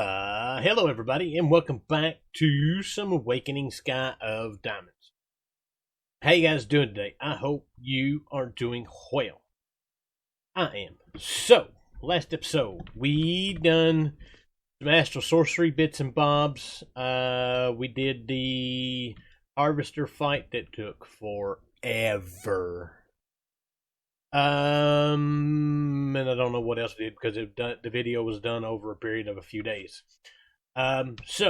Hello everybody, and welcome back to some Awakening Sky of Diamonds. How you guys doing today? I hope you are doing well. I am. So, last episode, we done some astral sorcery bits and bobs. We did the harvester fight that took forever. And I don't know what else we did because the video was done over a period of a few days. This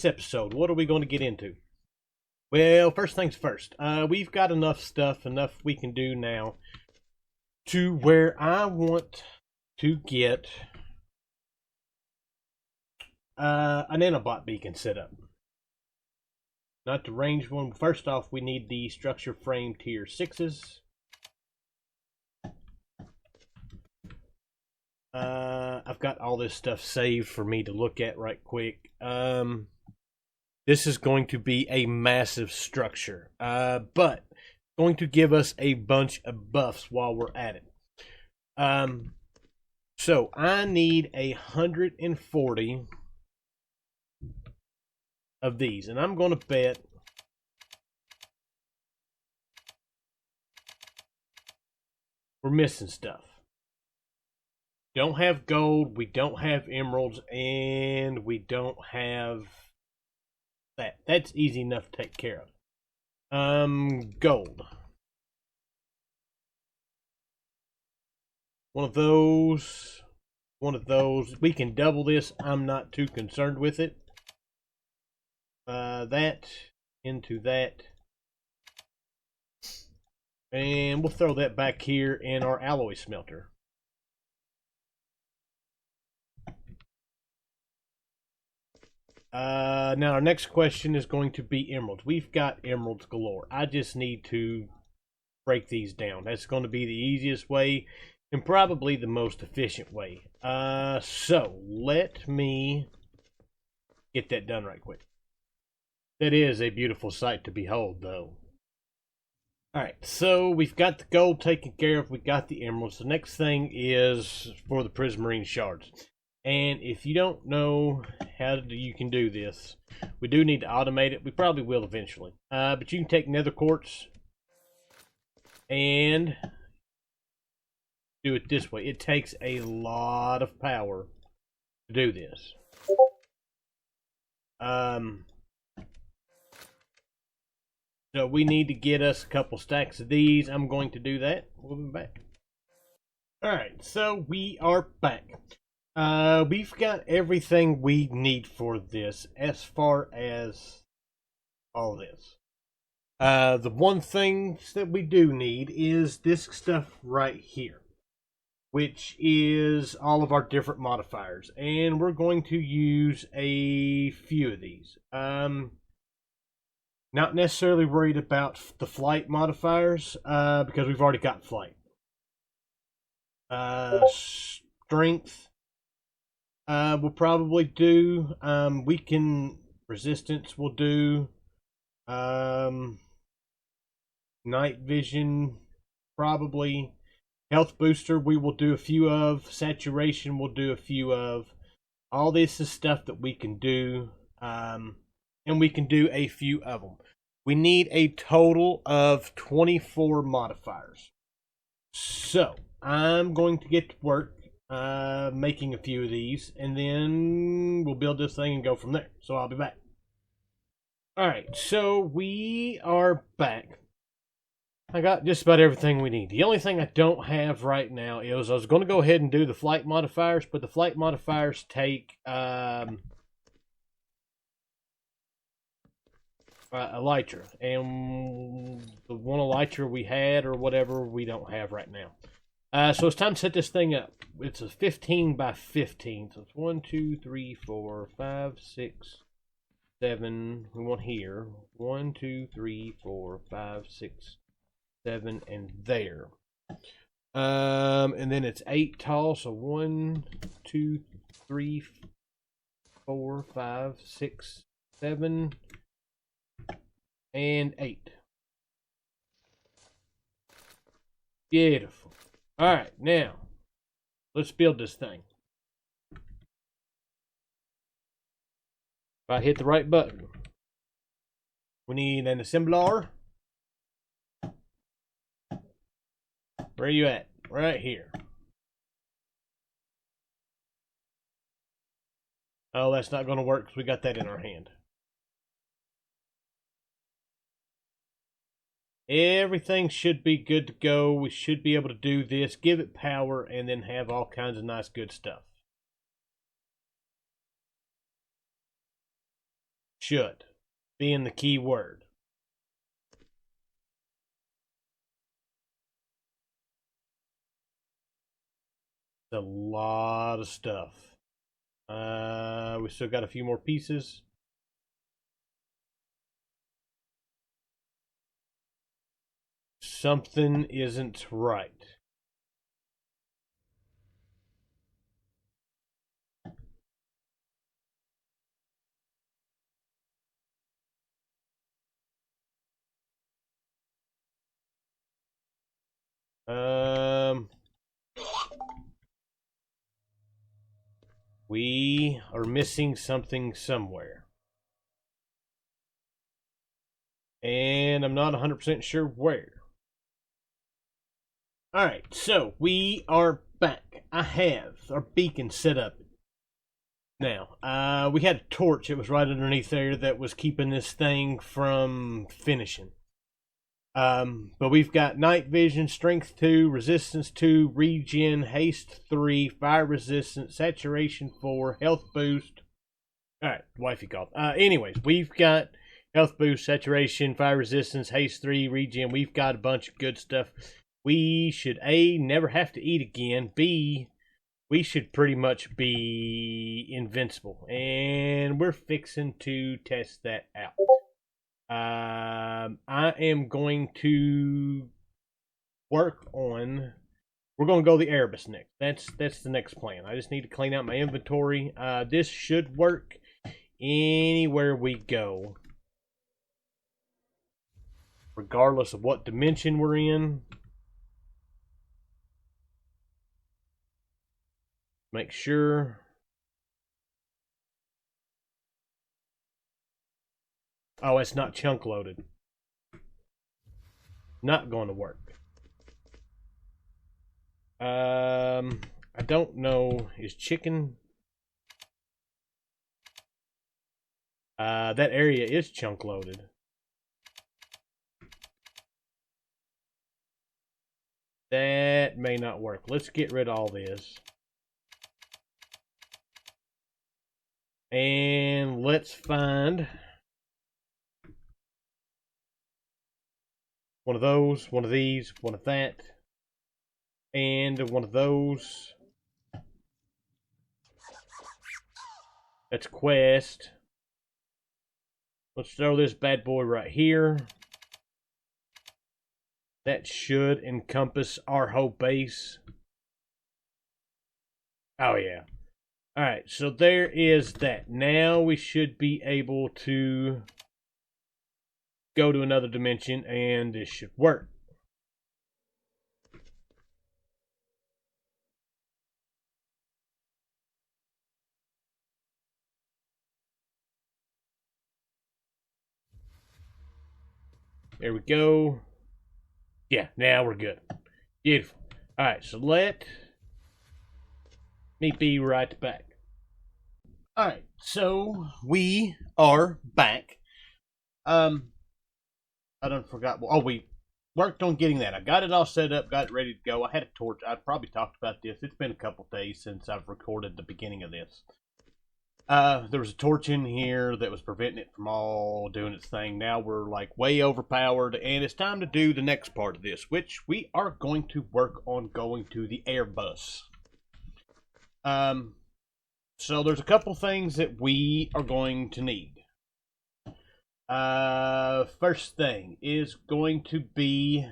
episode, what are we going to get into? Well, first things first. We've got enough we can do now to where I want to get a nanobot beacon set up. Not the ranged one. First off, we need the structure frame tier 6s. I've got all this stuff saved for me to look at right quick. This is going to be a massive structure, but going to give us a bunch of buffs while we're at it. So I need 140 of these, and I'm going to bet we're missing stuff. Don't have gold, we don't have emeralds, and we don't have that. That's easy enough to take care of. Gold. One of those. We can double this. I'm not too concerned with it. That into that. And we'll throw that back here in our alloy smelter. Now our next question is going to be emeralds. We've got emeralds galore. I just need to break these down. That's going to be the easiest way and probably the most efficient way. So let me get that done right quick. That is a beautiful sight to behold, though. Alright, so we've got the gold taken care of. We got the emeralds. The next thing is for the prismarine shards. And if you don't know how you can do this, we do need to automate it. We probably will eventually. But you can take nether quartz and do it this way. It takes a lot of power to do this. So we need to get us a couple stacks of these. I'm going to do that. We'll be back. Alright, so we are back. We've got everything we need for this as far as all this. The one thing that we do need is this stuff right here, which is all of our different modifiers, and we're going to use a few of these. Not necessarily worried about the flight modifiers, because we've already got flight. Strength. We'll probably do, weaken resistance we'll do, night vision probably, health booster we will do a few of, saturation we'll do a few of. All this is stuff that we can do, and we can do a few of them. We need a total of 24 modifiers. So, I'm going to get to work making a few of these, and then we'll build this thing and go from there. So I'll be back. Alright, so we are back. I got just about everything we need. The only thing I don't have right now is I was going to go ahead and do the flight modifiers, but the flight modifiers take elytra, and the one elytra we had or whatever we don't have right now. So it's time to set this thing up. It's a 15 by 15. So it's 1, 2, 3, 4, 5, 6, 7. We want here 1, 2, 3, 4, 5, 6, 7, and there. And then it's 8 tall. So 1, 2, 3, 4, 5, 6, 7, and 8. Beautiful. Alright, now, let's build this thing. If I hit the right button. We need an assembler. Where are you at? Right here. Oh, that's not going to work because we got that in our hand. Everything should be good to go. We should be able to do this, give it power, and then have all kinds of nice, good stuff. Should being the key word. A lot of stuff. We still got a few more pieces. Something isn't right. We are missing something somewhere. And I'm not 100% sure where. Alright, so we are back. I have our beacon set up. Now, we had a torch that was right underneath there that was keeping this thing from finishing. But we've got night vision, strength 2, resistance 2, regen, haste 3, fire resistance, saturation 4, health boost. Alright, wifey called. Anyways, we've got health boost, saturation, fire resistance, haste 3, regen. We've got a bunch of good stuff. We should A, never have to eat again. B, we should pretty much be invincible. And we're fixing to test that out. I am going to work on... We're going to go the Erebus next. That's the next plan. I just need to clean out my inventory. This should work anywhere we go. Regardless of what dimension we're in. Make sure. Oh, it's not chunk loaded. Not going to work. I don't know. Is chicken? That area is chunk loaded. That may not work. Let's get rid of all this. And let's find one of those, one of these, one of that, and one of those. That's quest. Let's throw this bad boy right here. That should encompass our whole base. Oh, yeah. Alright, so there is that. Now we should be able to go to another dimension, and this should work. There we go. Yeah, now we're good. Beautiful. Alright, so let me be right back. Alright, so we are back. I done forgot. Oh, we worked on getting that. I got it all set up, got it ready to go. I had a torch. I've probably talked about this. It's been a couple days since I've recorded the beginning of this. There was a torch in here that was preventing it from all doing its thing. Now we're like way overpowered, and it's time to do the next part of this, which we are going to work on going to the Erebus. So there's a couple things that we are going to need. First thing is going to be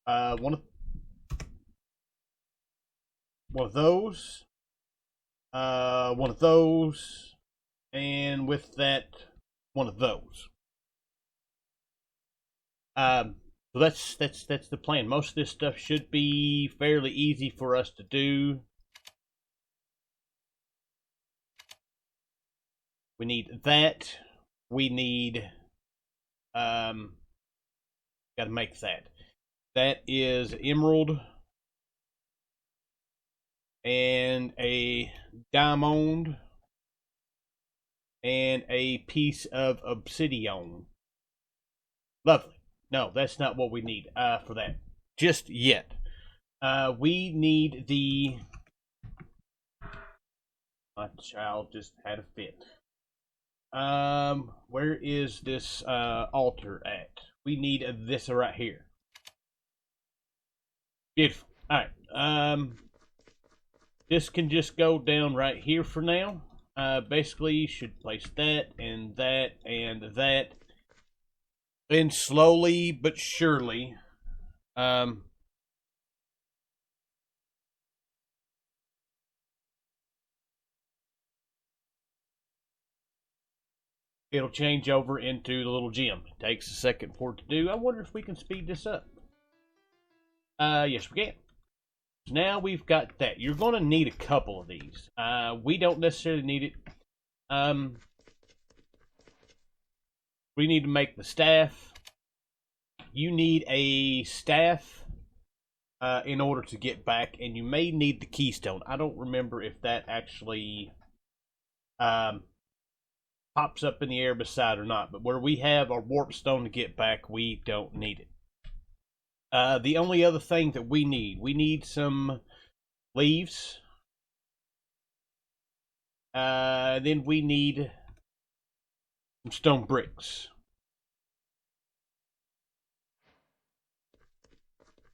one of those. One of those, and with that, one of those. So that's the plan. Most of this stuff should be fairly easy for us to do. We need that. We need gotta make that. That is emerald and a diamond and a piece of obsidian. Lovely. No, that's not what we need for that. Just yet. We need the... My child just had a fit. Where is this altar at? We need this right here. Beautiful. Alright. This can just go down right here for now. Basically, you should place that and that and that. And slowly but surely, it'll change over into the little gym. It takes a second for it to do. I wonder if we can speed this up. Yes, we can. So now we've got that. You're going to need a couple of these. We don't necessarily need it. We need to make the staff. You need a staff in order to get back, and you may need the keystone. I don't remember if that actually pops up in the Erebus side or not, but where we have our warp stone to get back, we don't need it. The only other thing that we need some leaves. Then we need some stone bricks.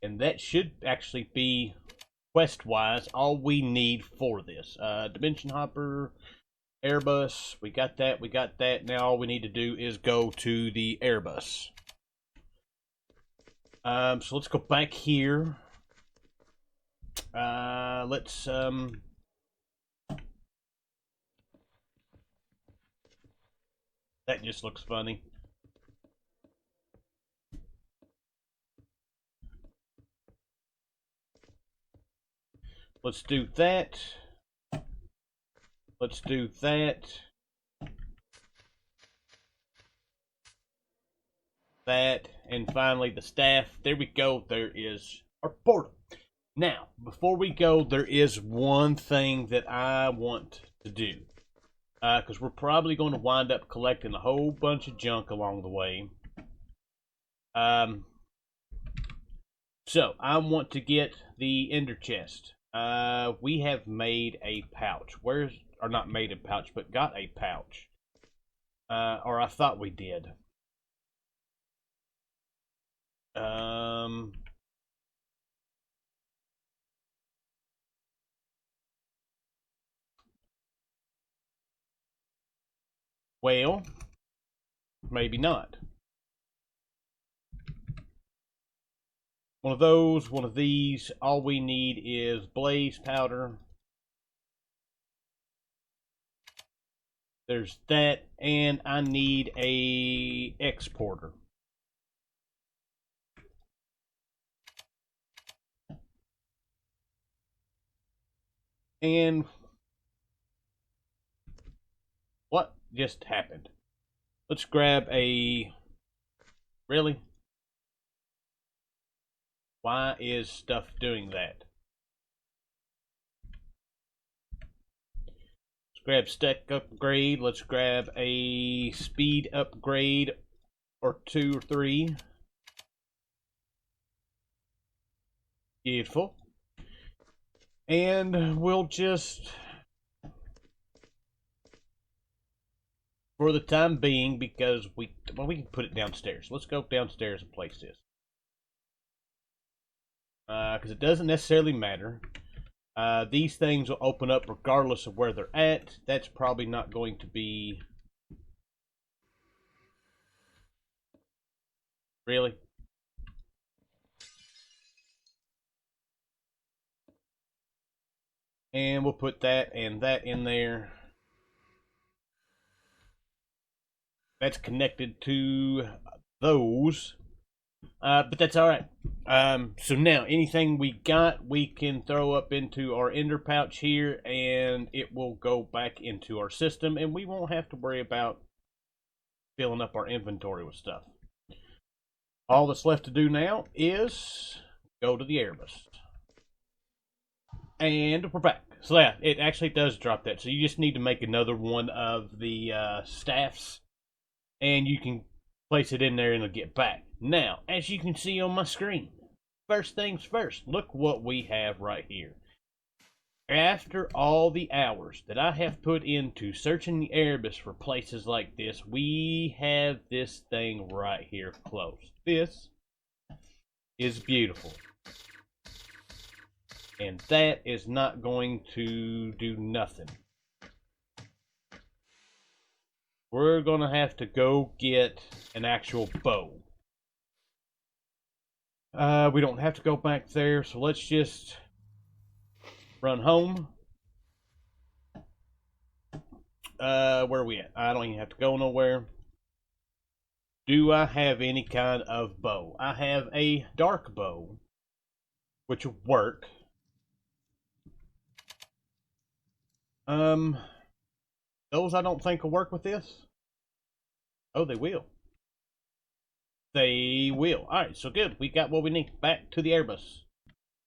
And that should actually be, quest-wise, all we need for this. Dimension Hopper, Erebus, we got that. Now all we need to do is go to the Erebus. So let's go back here. Let's that just looks funny. Let's do that. Let's do that. That, and finally the staff. There we go. There is our portal. Now, before we go, there is one thing that I want to do. Because we're probably going to wind up collecting a whole bunch of junk along the way. So, I want to get the ender chest. We have made a pouch. Or not made a pouch, but got a pouch. Or I thought we did. Well, maybe not. One of those, one of these. All we need is blaze powder. There's that, and I need a exporter. And what just happened? Let's grab a... Really? Why is stuff doing that? Let's grab stack upgrade. Let's grab a speed upgrade or 2 or 3. Beautiful. And we'll just, for the time being, because we can put it downstairs. Let's go downstairs and place this. Because it doesn't necessarily matter. These things will open up regardless of where they're at. That's probably not going to be... Really? And we'll put that and that in there. That's connected to those. But that's all right. So now anything we got, we can throw up into our ender pouch here, and it will go back into our system, and we won't have to worry about filling up our inventory with stuff. All that's left to do now is go to the Erebus. And we're back. So yeah, it actually does drop that. So you just need to make another one of the staffs, and you can place it in there and it'll get back. Now, as you can see on my screen, first things first, look what we have right here. After all the hours that I have put into searching the Erebus for places like this, we have this thing right here close. This is beautiful. And that is not going to do nothing. We're going to have to go get an actual bow. We don't have to go back there, so let's just run home. Where are we at? I don't even have to go nowhere. Do I have any kind of bow? I have a dark bow, which will work. Those I don't think will work with this. Oh, they will. They will. Alright, so good. We got what we need. Back to the Erebus.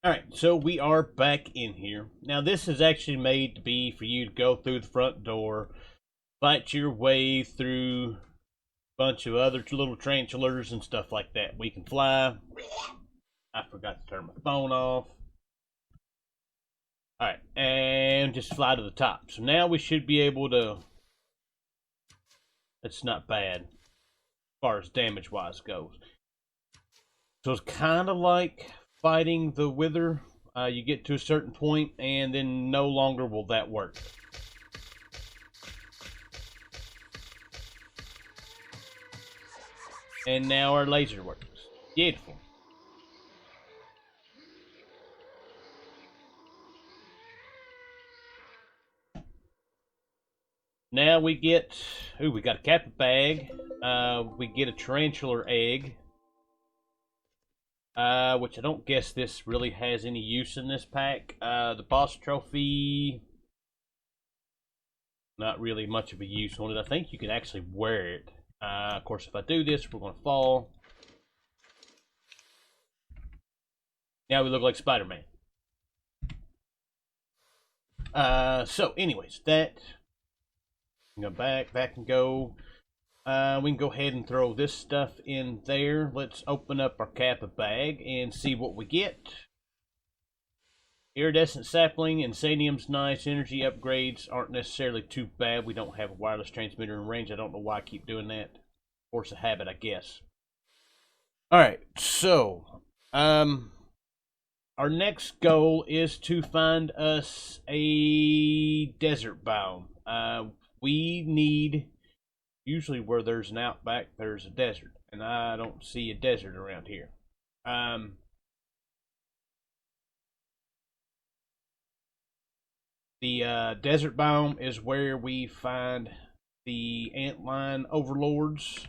Alright, so we are back in here. Now, this is actually made to be for you to go through the front door, fight your way through a bunch of other little tarantulas and stuff like that. We can fly. I forgot to turn my phone off. Alright, and just fly to the top. So now we should be able to... That's not bad as far as damage-wise goes. So it's kind of like fighting the Wither. You get to a certain point, and then no longer will that work. And now our laser works. Beautiful. Now we get, we got a Kappa bag. We get a tarantula egg. Which I don't guess this really has any use in this pack. The boss trophy, not really much of a use on it. I think you can actually wear it. Of course, if I do this, we're going to fall. Now we look like Spider-Man. So anyways, that... Go back and go. We can go ahead and throw this stuff in there. Let's open up our Kappa bag and see what we get. Iridescent sapling, insanium's nice. Energy upgrades aren't necessarily too bad. We don't have a wireless transmitter in range. I don't know why I keep doing that. Force of habit, I guess. Alright, so our next goal is to find us a desert biome. We need, usually where there's an outback, there's a desert. And I don't see a desert around here. The desert biome is where we find the antlion overlords.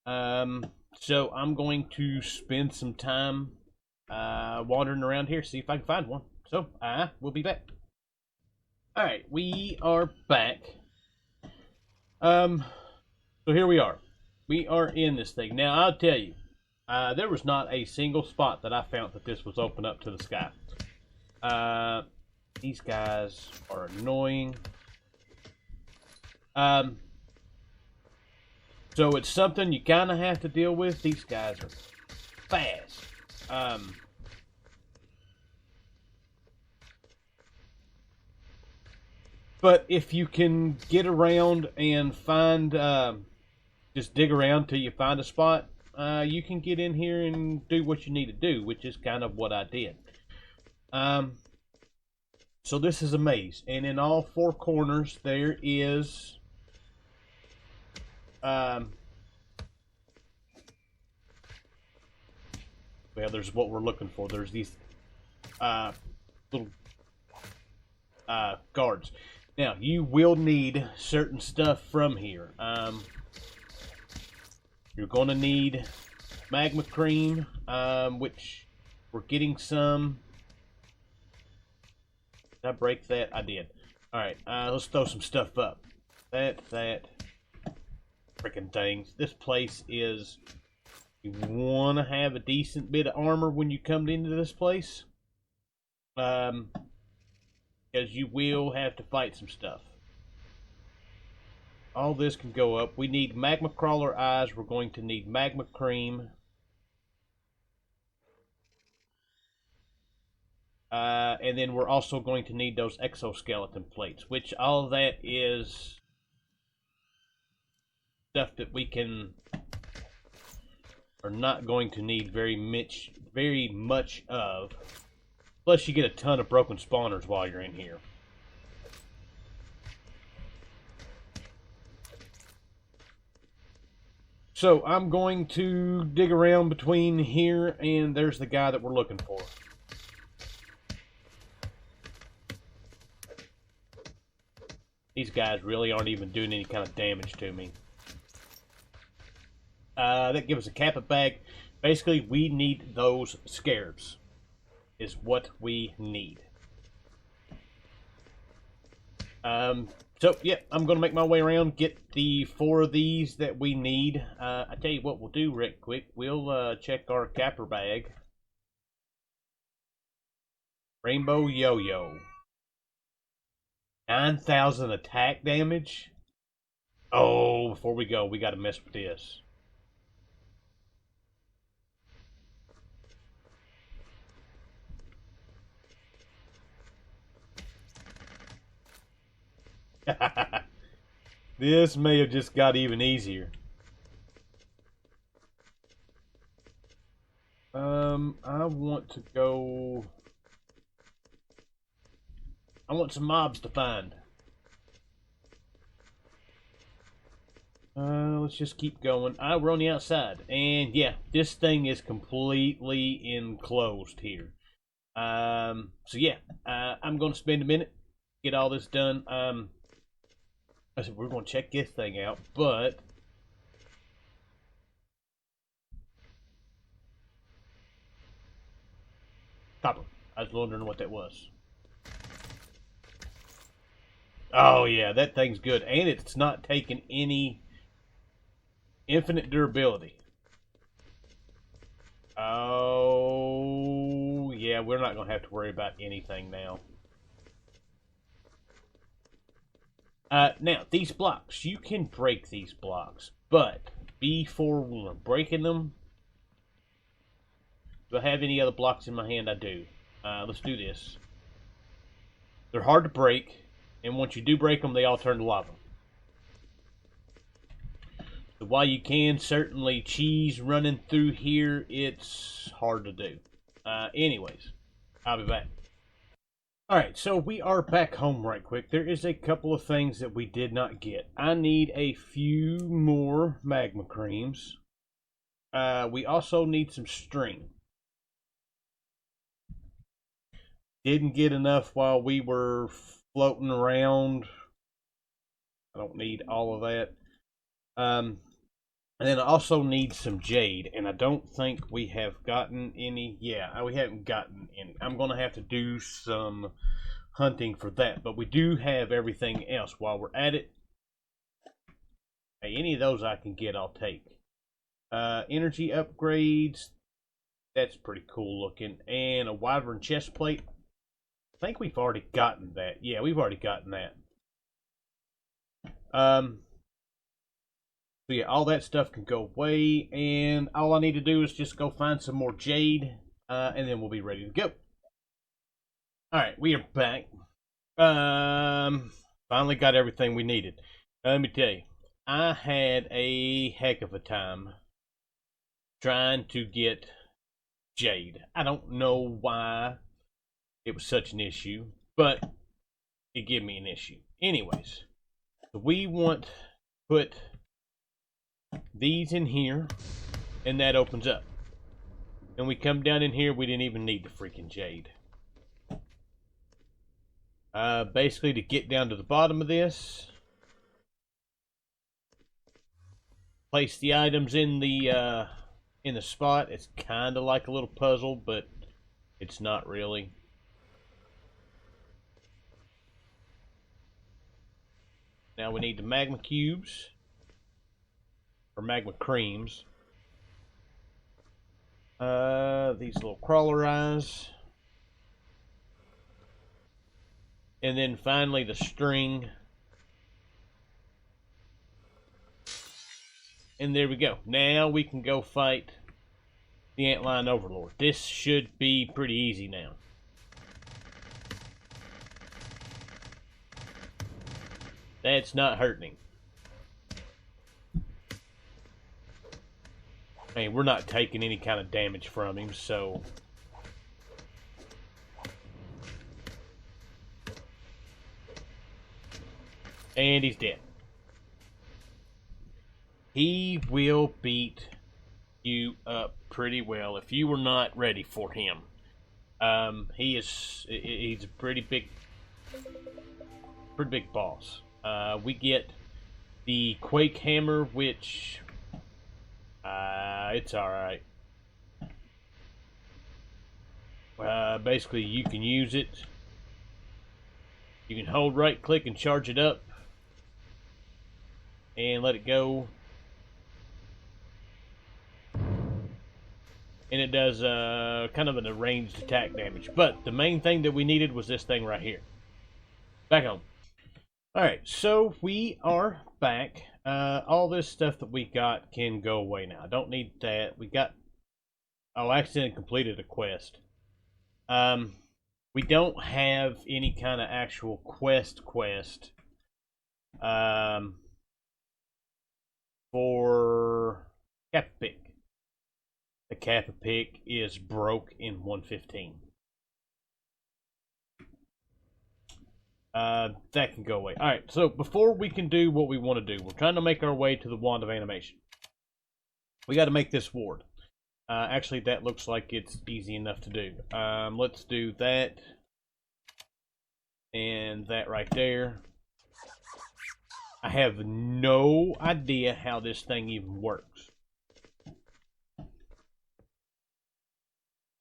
So I'm going to spend some time wandering around here, see if I can find one. So I will be back. Alright, we are back. So here we are. We are in this thing. Now, I'll tell you, there was not a single spot that I found that this was open up to the sky. These guys are annoying. So it's something you kind of have to deal with. These guys are fast. But if you can get around and find, just dig around till you find a spot, you can get in here and do what you need to do, which is kind of what I did. So this is a maze, and in all four corners there is, well, there's what we're looking for. There's these little guards. Now, you will need certain stuff from here. You're going to need magma cream, which we're getting some. Did I break that? I did. Alright, let's throw some stuff up. That. Freaking things. This place is... You want to have a decent bit of armor when you come into this place. Because you will have to fight some stuff. All this can go up. We need magma crawler eyes. We're going to need magma cream. And then we're also going to need those exoskeleton plates, which all of that is stuff that we are not going to need very much of. Plus you get a ton of broken spawners while you're in here. So I'm going to dig around between here and there's the guy that we're looking for. These guys really aren't even doing any kind of damage to me. That gives us a carpet bag. Basically, we need those scarabs. Is what we need. So, yeah, I'm going to make my way around, get the 4 of these that we need. I tell you what we'll do real quick. We'll check our capper bag. Rainbow Yo-Yo. 9,000 attack damage? Oh, before we go, we got to mess with this. This may have just got even easier. I want to go... I want some mobs to find. Let's just keep going. We're on the outside. And yeah, this thing is completely enclosed here. So yeah, I'm going to spend a minute, get all this done. I said we're going to check this thing out, but... Copper. I was wondering what that was. Oh yeah, that thing's good. And it's not taking any infinite durability. Oh yeah, we're not going to have to worry about anything now. Now, these blocks, you can break these blocks, but be forewarned, breaking them. Do I have any other blocks in my hand? I do. Let's do this. They're hard to break, and once you do break them, they all turn to lava. So while you can certainly cheese running through here, it's hard to do. Anyways, I'll be back. Alright, so we are back home right quick. There is a couple of things that we did not get. I need a few more magma creams. We also need some string. Didn't get enough while we were floating around. I don't need all of that. And then I also need some jade, and I don't think we have gotten any. Yeah, we haven't gotten any. I'm going to have to do some hunting for that, but we do have everything else. While we're at it, hey, any of those I can get, I'll take. Energy upgrades, that's pretty cool looking, and a wyvern chest plate. I think we've already gotten that. Yeah, we've already gotten that. So yeah, all that stuff can go away, and all I need to do is just go find some more jade, and then we'll be ready to go. Alright, we are back. Finally got everything we needed. Let me tell you, I had a heck of a time trying to get jade. I don't know why it was such an issue, but it gave me an issue. Anyways, so we want to put these in here, and that opens up. And we come down in here, we didn't even need the freaking jade. Basically, to get down to the bottom of this, place the items in the in the spot. It's kind of like a little puzzle, but it's not really. Now we need the magma cubes, or magma creams. These little crawler eyes. And then finally the string. And there we go. Now we can go fight the Antlion Overlord. This should be pretty easy now. That's not hurting. I mean, we're not taking any kind of damage from him, so... And he's dead. He will beat you up pretty well if you were not ready for him. He's a pretty big boss. We get the Quake Hammer, which it's alright. Basically, you can use it. You can hold right click and charge it up and let it go. And it does kind of an ranged attack damage. But the main thing that we needed was this thing right here. Back home. Alright, so we are back. All this stuff that we got can go away now. I don't need that. We got... Oh, I accidentally completed a quest. We don't have any kind of actual quest. For Capipick. The Capipick is broke in 115. That can go away. Alright, so before we can do what we want to do, we're trying to make our way to the Wand of Animation. We got to make this ward. Actually, that looks like it's easy enough to do. Let's do that. And that right there. I have no idea how this thing even works.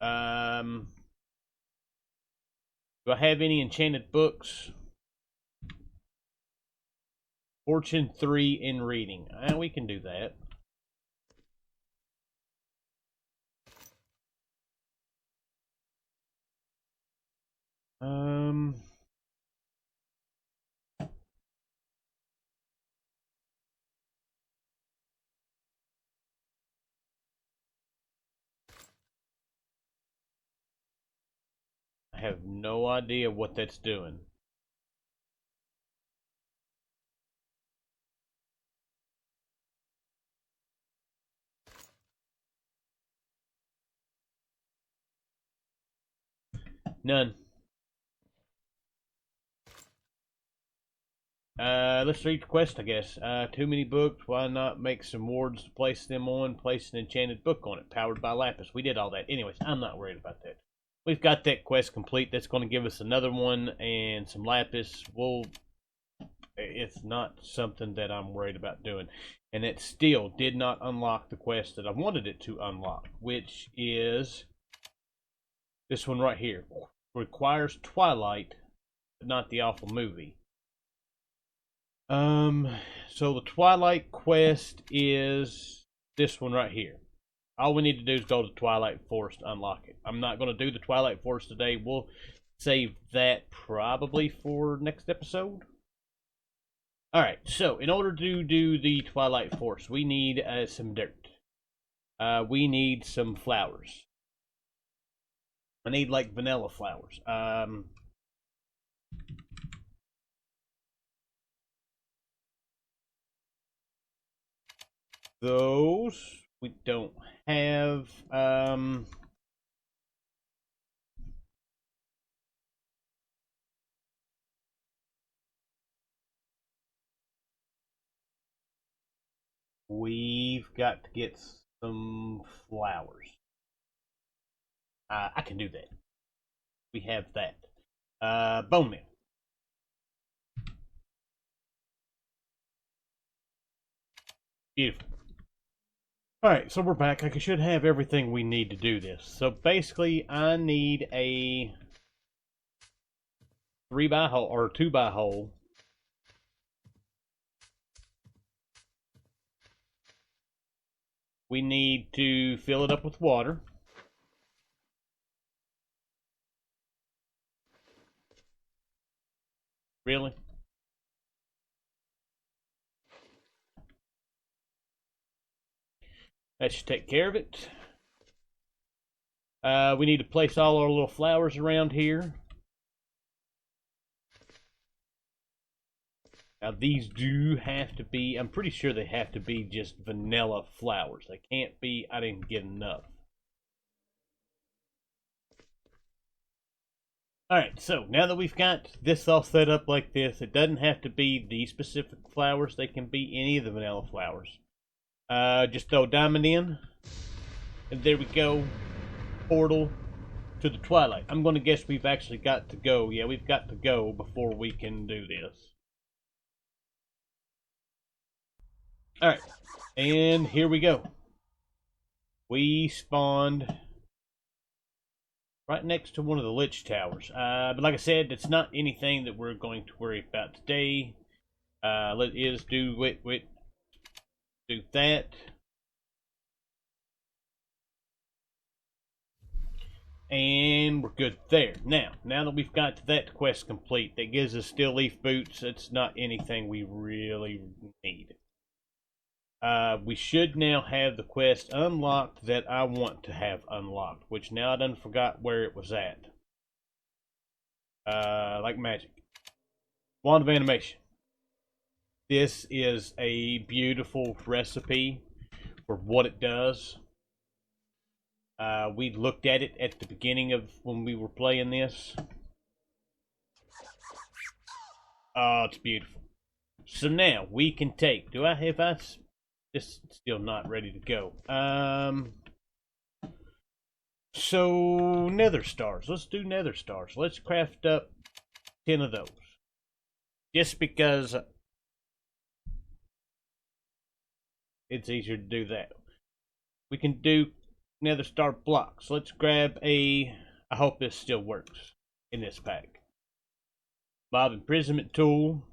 Do I have any enchanted books? Fortune 3 in reading. We can do that. I have no idea what that's doing. None. Let's read the quest, I guess. Too many books. Why not make some wards to place them on? Place an enchanted book on it, powered by lapis. We did all that. Anyways, I'm not worried about that. We've got that quest complete. That's going to give us another one and some lapis. It's not something that I'm worried about doing. And it still did not unlock the quest that I wanted it to unlock, which is this one right here. Requires Twilight, but not the awful movie. So the Twilight quest is this one right here. All we need to do is go to Twilight Forest to unlock it. I'm not going to do the Twilight Forest today. We'll save that probably for next episode. Alright, so in order to do the Twilight Forest, we need some dirt. We need some flowers. I need like vanilla flowers. Those we don't have. We've got to get some flowers. I can do that. We have that. Bone meal. Beautiful. Alright, so we're back. I should have everything we need to do this. So basically, I need a 3x hole or 2x hole. We need to fill it up with water. Really? That should take care of it. We need to place all our little flowers around here. Now these do have to be, I'm pretty sure they have to be just vanilla flowers. They can't be, I didn't get enough. Alright, so now that we've got this all set up like this, it doesn't have to be these specific flowers. They can be any of the vanilla flowers. Just throw a diamond in. And there we go. Portal to the twilight. I'm going to guess we've actually got to go. Yeah, we've got to go before we can do this. Alright. And here we go. We spawned right next to one of the lich towers. But like I said, it's not anything that we're going to worry about today. Let us do do that. And we're good there. Now that we've got that quest complete, that gives us steel leaf boots. It's not anything we really need. We should now have the quest unlocked that I want to have unlocked, which now I done forgot where it was at. Like magic. Wand of animation. This is a beautiful recipe for what it does. We looked at it at the beginning of when we were playing this. Oh, it's beautiful. So now we can take. It's still not ready to go. So nether stars. Let's do nether stars. Let's craft up 10 of those. Just because it's easier to do that. We can do nether star blocks. Let's grab I hope this still works in this pack. Mob imprisonment tool.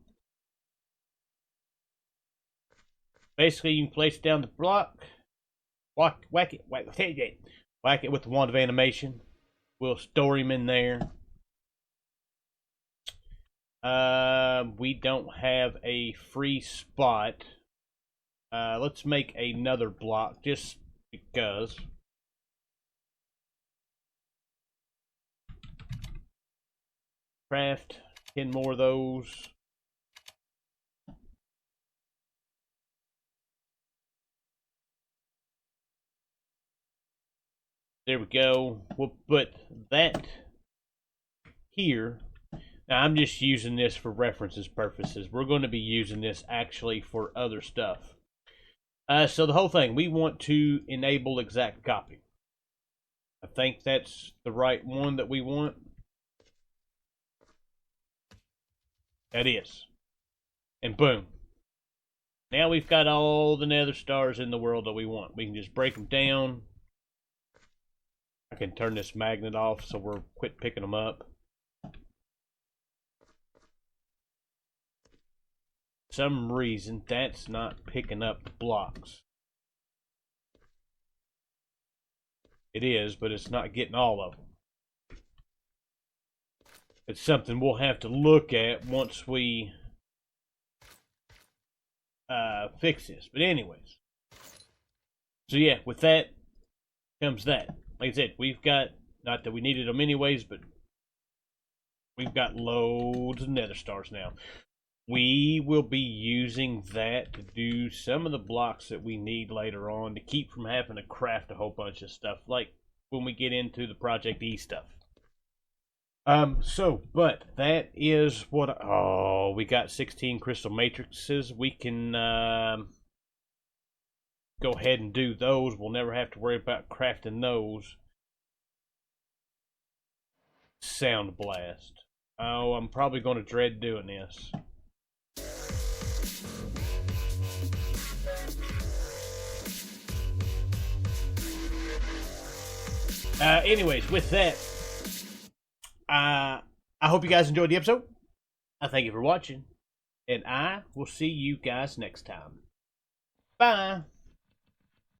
Basically, you can place down the block, whack it with the wand of animation. We'll store him in there. We don't have a free spot. Let's make another block just because. Craft 10 more of those. There we go. We'll put that here. Now, I'm just using this for references purposes. We're going to be using this actually for other stuff. So the whole thing, we want to enable exact copy. I think that's the right one that we want. That is. And boom. Now we've got all the nether stars in the world that we want. We can just break them down. I can turn this magnet off so we're quit picking them up. For some reason that's not picking up the blocks. It is, but it's not getting all of them. It's something we'll have to look at once we fix this. But anyways. So yeah, with that comes that. Like I said, we've got, not that we needed them anyways, but we've got loads of nether stars now. We will be using that to do some of the blocks that we need later on to keep from having to craft a whole bunch of stuff, like when we get into the Project E stuff. But that is what, we got 16 crystal matrices. We can, go ahead and do those. We'll never have to worry about crafting those. Sound blast. Oh, I'm probably going to dread doing this. Anyways, with that, I hope you guys enjoyed the episode. I thank you for watching, and I will see you guys next time. Bye.